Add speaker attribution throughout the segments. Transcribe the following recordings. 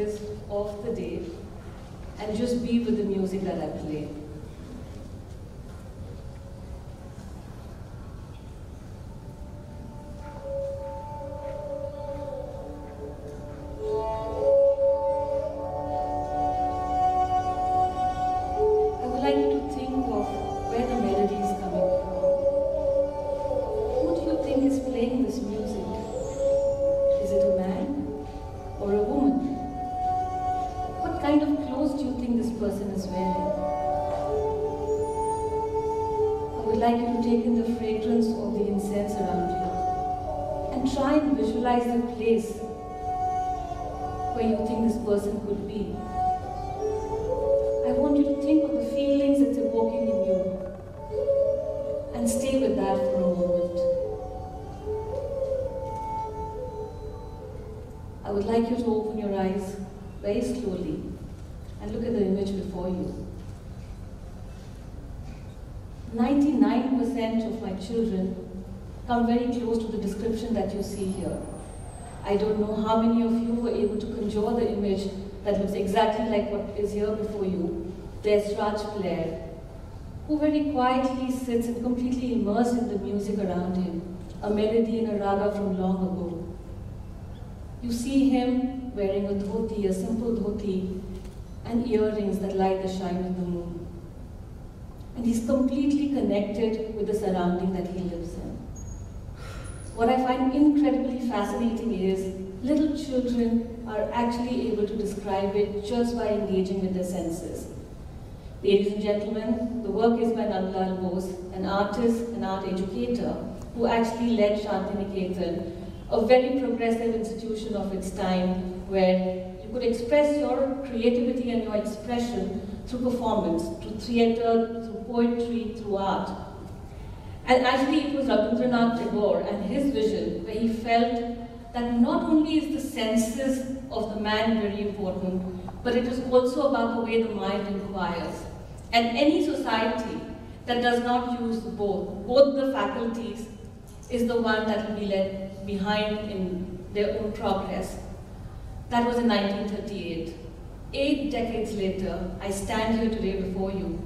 Speaker 1: voices of the day and just be with the music that I play. I would like you to think of where the melody is coming from. Who do you think is playing this music? Is it a man or a woman? What kind of clothes do you think this person is wearing? I would like you to take in the fragrance of the incense around you and try and visualize the place where you think this person could be. I want you to think of the feelings it's evoking in you and stay with that for a moment. I would like you to open your eyes very slowly and look at the image before you. 99% of my children come very close to the description that you see here. I don't know how many of you were able to conjure the image that looks exactly like what is here before you. There's TEDxYouth, who very quietly sits and completely immersed in the music around him, a melody in a raga from long ago. You see him wearing a dhoti, a simple dhoti, and earrings that light the shine of the moon. And he's completely connected with the surrounding that he lives in. What I find incredibly fascinating is little children are actually able to describe it just by engaging with their senses. Ladies and gentlemen, the work is by Nandlal Bose, an artist and art educator who actually led Shantiniketan, a very progressive institution of its time where you could express your creativity and your expression through performance, through theatre, through poetry, through art. And actually it was Rabindranath Tagore and his vision where he felt that not only is the senses of the man very important, but it is also about the way the mind inquires. And any society that does not use both the faculties, is the one that will be left behind in their own progress. That was in 1938. 8 decades later, I stand here today before you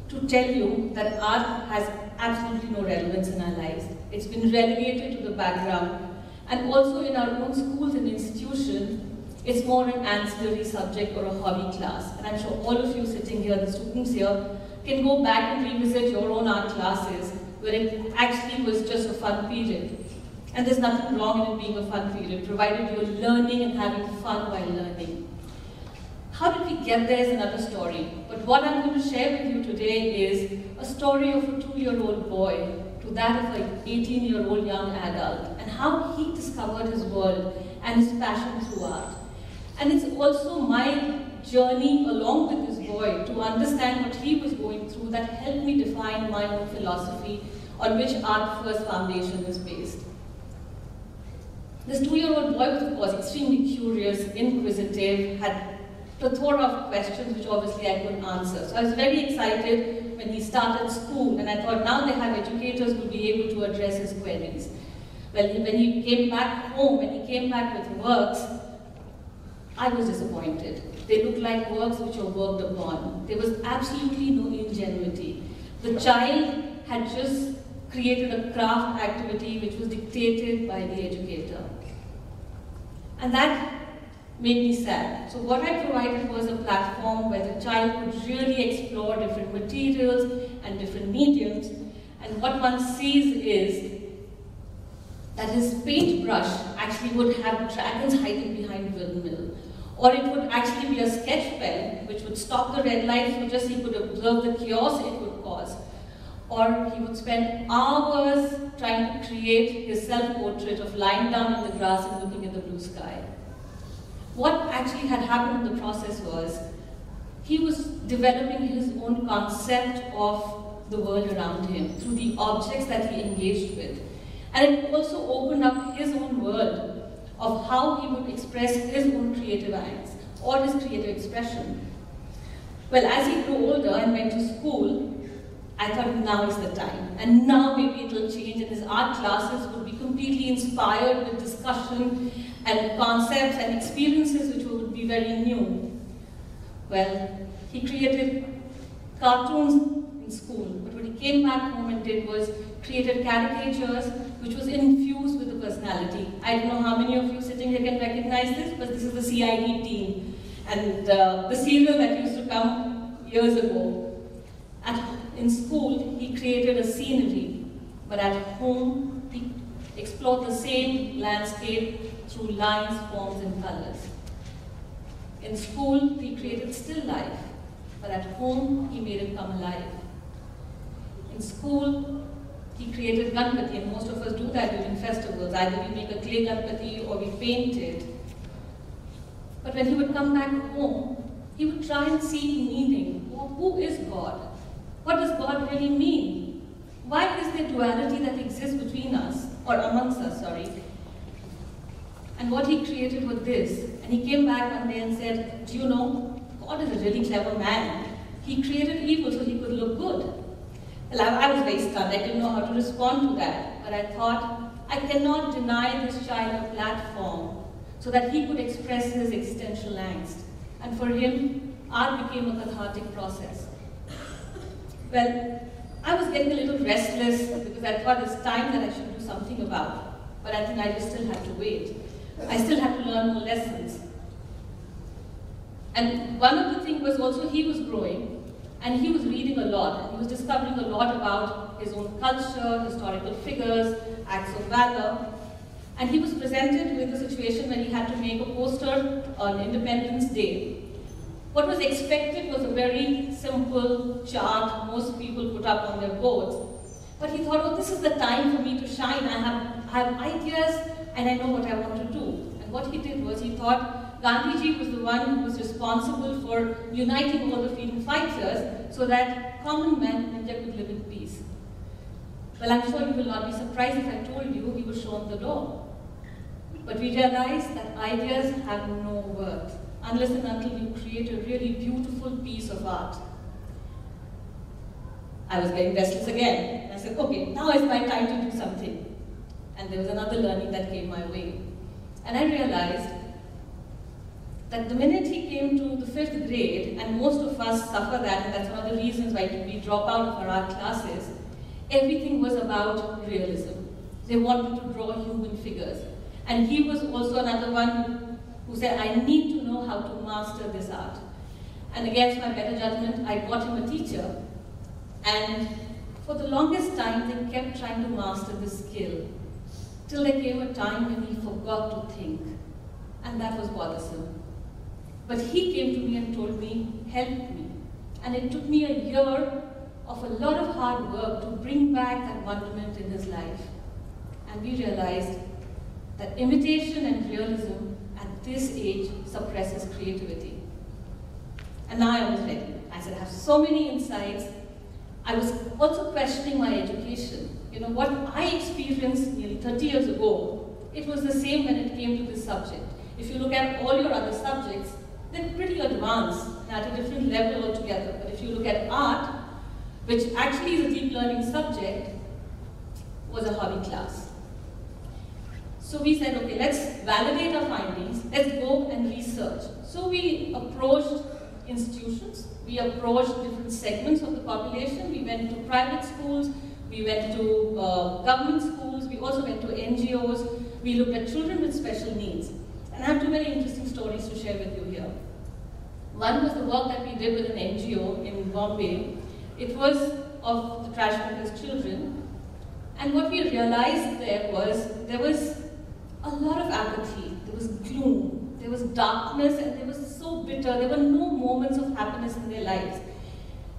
Speaker 1: to tell you that art has absolutely no relevance in our lives. It's been relegated to the background. And also in our own schools and institutions, it's more an ancillary subject or a hobby class. And I'm sure all of you sitting here, the students here, can go back and revisit your own art classes where it actually was just a fun period. And there's nothing wrong in it being a fun period, provided you're learning and having fun while learning. How did we get there is another story. But what I'm going to share with you today is a story of a 2-year-old boy to that of an 18-year-old young adult, and how he discovered his world and his passion through art. And it's also my journey along with this boy to understand what he was going through that helped me define my own philosophy on which Art First Foundation is based. This 2-year-old boy was, of course, extremely curious, inquisitive, had plethora of questions which obviously I couldn't answer. So I was very excited when he started school, and I thought now they have educators who will be able to address his queries. Well, when he came back home, when he came back with works, I was disappointed. They looked like works which were worked upon. There was absolutely no ingenuity. The child had just created a craft activity which was dictated by the educator. And that made me sad. So what I provided was a platform where the child could really explore different materials and different mediums. And what one sees is that his paintbrush actually would have dragons hiding behind windmill. Or it would actually be a sketch pen which would stop the red light so just he could observe the chaos it would cause. Or he would spend hours trying to create his self-portrait of lying down in the grass and looking at the blue sky. What actually had happened in the process was he was developing his own concept of the world around him through the objects that he engaged with. And it also opened up his own world of how he would express his own creative acts or his creative expression. Well, as he grew older and went to school, I thought now is the time. And now maybe it will change and his art classes would be completely inspired with discussion and concepts and experiences which would would be very new. Well, he created cartoons in school, but what he came back home and did was created caricatures which was infused with the personality. I don't know how many of you sitting here can recognize this, but this is the CID team. And the serial that used to come years ago. In school, he created a scenery, but at home, he explored the same landscape through lines, forms, and colors. In school, he created still life, but at home, he made it come alive. In school, he created Ganpati, and most of us do that during festivals. Either we make a clay Ganpati or we paint it. But when he would come back home, he would try and see meaning. Who is God? What does God really mean? Why is there duality that exists between us, or amongst us, sorry? And what he created was this. And he came back one day and said, do you know, God is a really clever man. He created evil so he could look good. Well, I was very stunned. I didn't know how to respond to that. But I thought, I cannot deny this child a platform so that he could express his existential angst. And for him, art became a cathartic process. Well, I was getting a little restless because I thought it's time that I should do something about it. But I think I just still had to wait. I still had to learn more lessons. And one of the things was also he was growing and he was reading a lot. And he was discovering a lot about his own culture, historical figures, acts of valor. And he was presented with a situation where he had to make a poster on Independence Day. What was expected was a very simple chart most people put up on their boards. But he thought, oh, this is the time for me to shine. I have ideas and I know what I want to do. And what he did was he thought Gandhiji was the one who was responsible for uniting all the freedom fighters so that common man in India could live in peace. Well, I'm sure you will not be surprised if I told you he was shown the door. But we realized that ideas have no worth unless and until you create a really beautiful piece of art. I was getting restless again. I said, okay, now is my time to do something. And there was another learning that came my way. And I realized that the minute he came to the 5th grade, and most of us suffer that, and that's one of the reasons why we drop out of our art classes, everything was about realism. They wanted to draw human figures. And he was also another one who said, I need to know how to master this art. And against my better judgment, I got him a teacher. And for the longest time, they kept trying to master this skill, till there came a time when he forgot to think. And that was bothersome. But he came to me and told me, help me. And it took me a year of a lot of hard work to bring back that wonderment in his life. And we realized that imitation and realism at this age suppresses creativity. And now I was ready. I said, I have so many insights. I was also questioning my education. You know, what I experienced nearly 30 years ago, it was the same when it came to this subject. If you look at all your other subjects, they're pretty advanced and at a different level altogether. But if you look at art, which actually is a deep learning subject, was a hobby class. So we said, okay, let's validate our findings, let's go and research. So we approached institutions, we approached different segments of the population, we went to private schools, we went to government schools, we also went to NGOs, we looked at children with special needs. And I have two very interesting stories to share with you here. One was the work that we did with an NGO in Bombay. It was of the trash pickers' children. And what we realized there was a lot of apathy, there was gloom, there was darkness, and they were so bitter. There were no moments of happiness in their lives.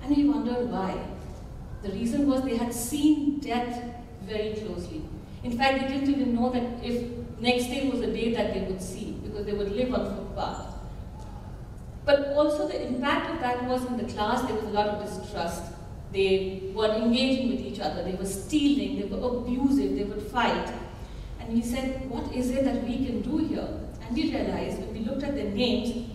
Speaker 1: And we wondered why. The reason was they had seen death very closely. In fact, they didn't even know that if next day was a day that they would see, because they would live on footpath. But also the impact of that was in the class, there was a lot of distrust. They weren't engaging with each other, they were stealing, they were abusive, they would fight. And we said, what is it that we can do here? And we realized, when we looked at their names,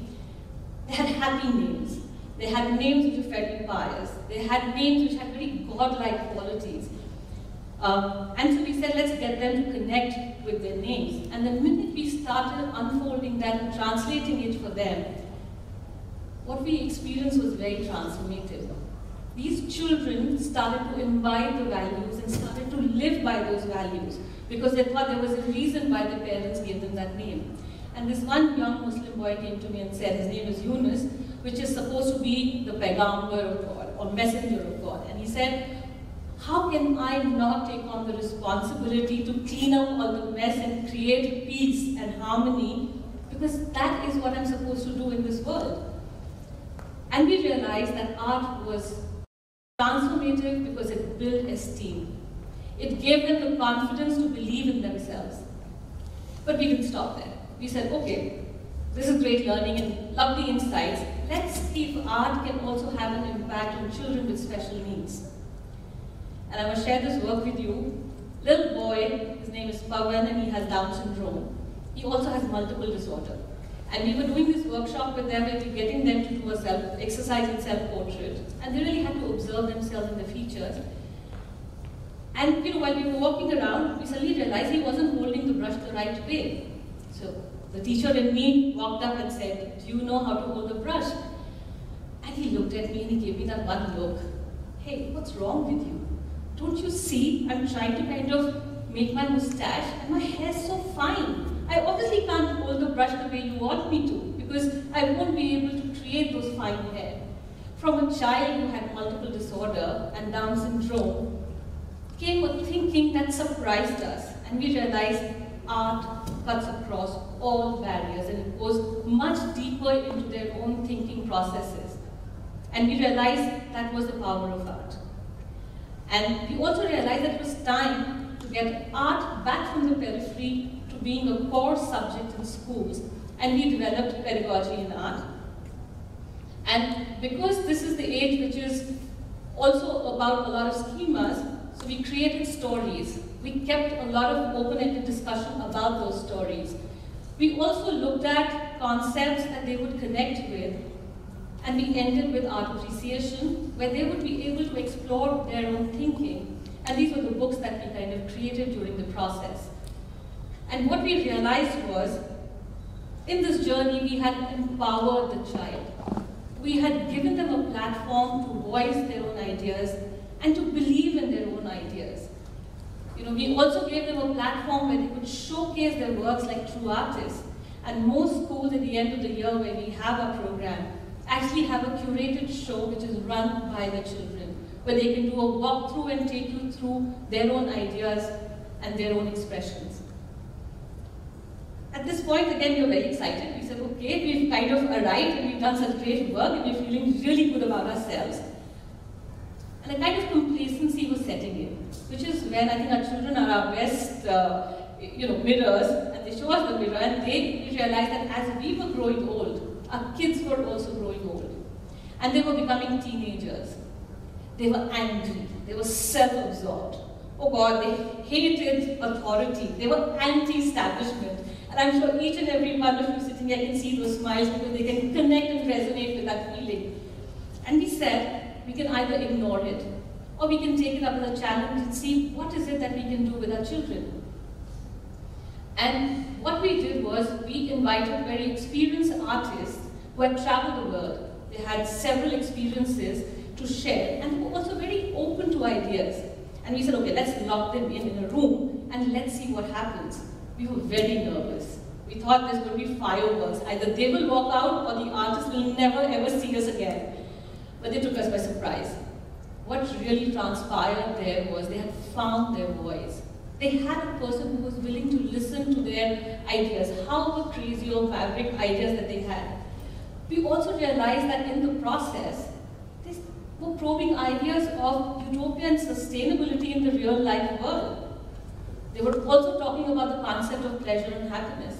Speaker 1: they had happy names. They had names which were fairly pious. They had names which had very godlike qualities. And so we said, let's get them to connect with their names. And the minute we started unfolding that and translating it for them, what we experienced was very transformative. These children started to imbibe the values and started to live by those values because they thought there was a reason why their parents gave them that name. And this one young Muslim boy came to me and said, his name is Yunus, which is supposed to be the Paigambar of God or messenger of God. And he said, how can I not take on the responsibility to clean up all the mess and create peace and harmony, because that is what I'm supposed to do in this world. And we realized that art was transformative because it built esteem. It gave them the confidence to believe in themselves. But we didn't stop there. We said, okay, this is great learning and lovely insights. Let's see if art can also have an impact on children with special needs. And I will share this work with you. Little boy, his name is Pawan, and he has Down syndrome. He also has multiple disorder. And we were doing this workshop with them, and we were getting them to do a self-exercise and self-portrait. And they really had to observe themselves in the features. And while we were walking around, we suddenly realized he wasn't holding the brush the right way. So the teacher and me walked up and said, do you know how to hold the brush? And he looked at me and he gave me that one look. Hey, what's wrong with you? Don't you see I'm trying to kind of make my mustache and my hair's so fine. I obviously can't hold the brush the way you want me to because I won't be able to create those fine hair. From a child who had multiple disorder and Down syndrome came a thinking that surprised us, and we realized art cuts across all barriers and it goes much deeper into their own thinking processes. And we realized that was the power of art. And we also realized that it was time to get art back from the periphery to being a core subject in schools, and we developed pedagogy in art. And because this is the age which is also about a lot of schemas, so we created stories. We kept a lot of open-ended discussion about those stories. We also looked at concepts that they would connect with, and we ended with art appreciation, where they would be able to explore their own thinking. And these were the books that we kind of created during the process. And what we realized was, in this journey, we had empowered the child. We had given them a platform to voice their own ideas and to believe in their own ideas. We also gave them a platform where they could showcase their works like true artists. And most schools at the end of the year where we have our program actually have a curated show which is run by the children, where they can do a walkthrough and take you through their own ideas and their own expressions. At this point, again, we were very excited. We said, okay, we've kind of arrived and we've done such great work and we're feeling really good about ourselves. And a kind of complacency was setting in, which is when I think our children are our best mirrors, and they show us the mirror, and they realize that as we were growing old, our kids were also growing old. And they were becoming teenagers. They were angry. They were self-absorbed. Oh God, they hated authority. They were anti-establishment. And I'm sure each and every one of you sitting here can see those smiles because they can connect and resonate with that feeling. And we said, we can either ignore it, or we can take it up as a challenge and see what is it that we can do with our children. And what we did was, we invited very experienced artists who had traveled the world. They had several experiences to share, and were also very open to ideas. And we said, okay, let's lock them in a room, and let's see what happens. We were very nervous. We thought there's going to be fireworks. Either they will walk out, or the artists will never ever see us again. But they took us by surprise. What really transpired there was they had found their voice. They had a person who was willing to listen to their ideas, however crazy or fabric ideas that they had. We also realized that in the process, they were probing ideas of utopia and sustainability in the real life world. They were also talking about the concept of pleasure and happiness.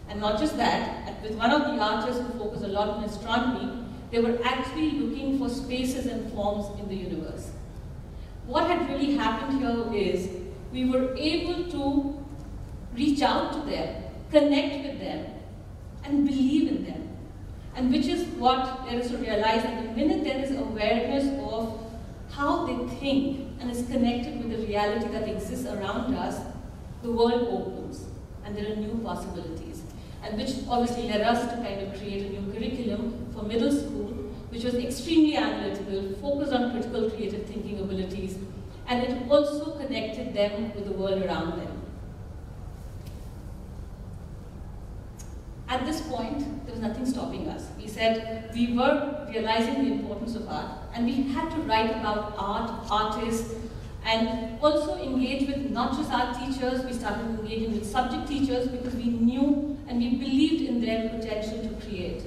Speaker 1: And not just that, with one of the artists who focus a lot on astronomy, they were actually looking for spaces and forms in the universe. What had really happened here is we were able to reach out to them, connect with them, and believe in them. And which is what there is to realize that the minute there is awareness of how they think and is connected with the reality that exists around us, the world opens and there are new possibilities. And which obviously led us to kind of create a new curriculum for middle school, which was extremely analytical, focused on critical creative thinking abilities, and it also connected them with the world around them. At this point, there was nothing stopping us. We said we were realizing the importance of art, and we had to write about art, artists, and also engage with not just art teachers. We started engaging with subject teachers because we knew and we believed in their potential to create.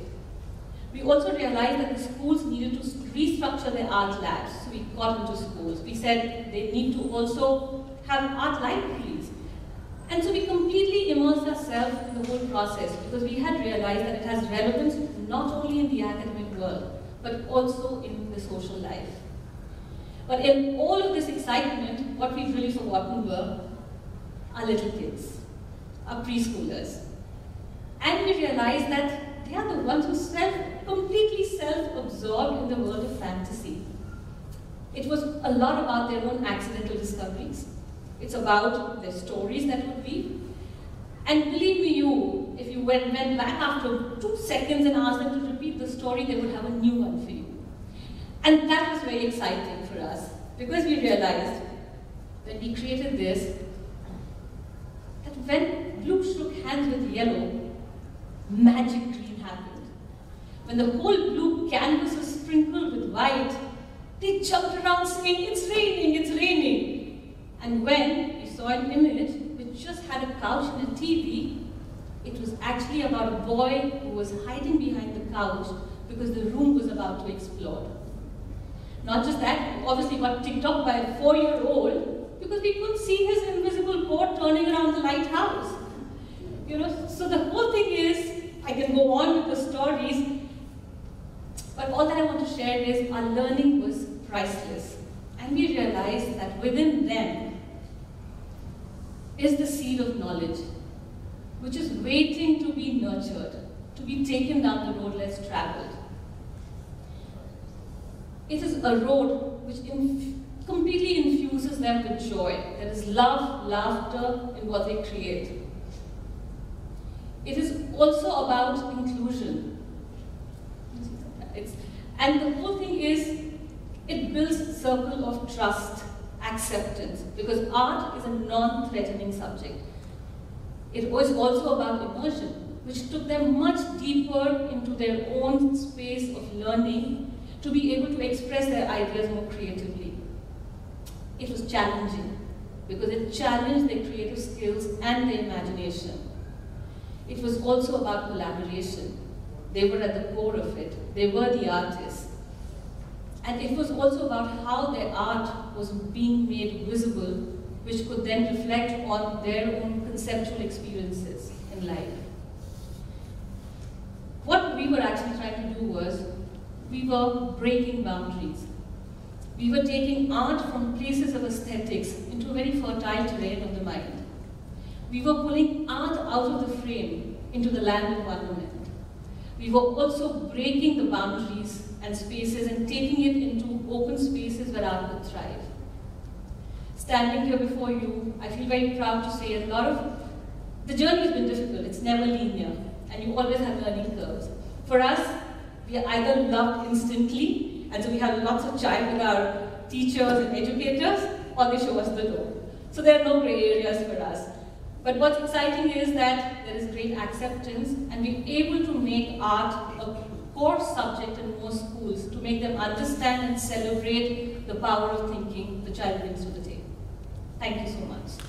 Speaker 1: We also realized that the schools needed to restructure their art labs, so we got into schools. We said they need to also have art libraries. And so we completely immersed ourselves in the whole process because we had realized that it has relevance not only in the academic world, but also in the social life. But in all of this excitement, what we've really forgotten were our little kids, our preschoolers. And we realized that they are the ones who completely self-absorbed in the world of fantasy. It was a lot about their own accidental discoveries. It's about their stories that would weave. And believe me, if you went back after 2 seconds and asked them to repeat the story, they would have a new one for you. And that was very exciting for us, because we realized when we created this, that when blue shook hands with yellow, magic green happened. When the whole blue canvas was sprinkled with white, they jumped around saying, "It's raining, it's raining." And when we saw an image which just had a couch and a TV, it was actually about a boy who was hiding behind the couch because the room was about to explode. Not just that, we obviously got ticked off by a 4-year-old because we couldn't see his invisible boat turning around the lighthouse. So the whole thing is, I can go on with the stories, but all that I want to share is our learning was priceless. And we realized that within them is the seed of knowledge, which is waiting to be nurtured, to be taken down the road less traveled. It is a road which completely infuses them with joy. There is love, laughter in what they create. It is also about inclusion. And the whole thing is, it builds a circle of trust, acceptance, because art is a non-threatening subject. It was also about immersion, which took them much deeper into their own space of learning to be able to express their ideas more creatively. It was challenging, because it challenged their creative skills and their imagination. It was also about collaboration. They were at the core of it. They were the artists. And it was also about how their art was being made visible, which could then reflect on their own conceptual experiences in life. What we were actually trying to do was, we were breaking boundaries. We were taking art from places of aesthetics into a very fertile terrain of the mind. We were pulling art out of the frame into the land of wonderment. We were also breaking the boundaries and spaces and taking it into open spaces where art could thrive. Standing here before you, I feel very proud to say the journey has been difficult. It's never linear, and you always have learning curves. For us, we are either loved instantly, and so we have lots of time with our teachers and educators, or they show us the door. So there are no gray areas for us. But what's exciting is that there is great acceptance, and we're able to make art a core subject in most schools to make them understand and celebrate the power of thinking the child brings to the table. Thank you so much.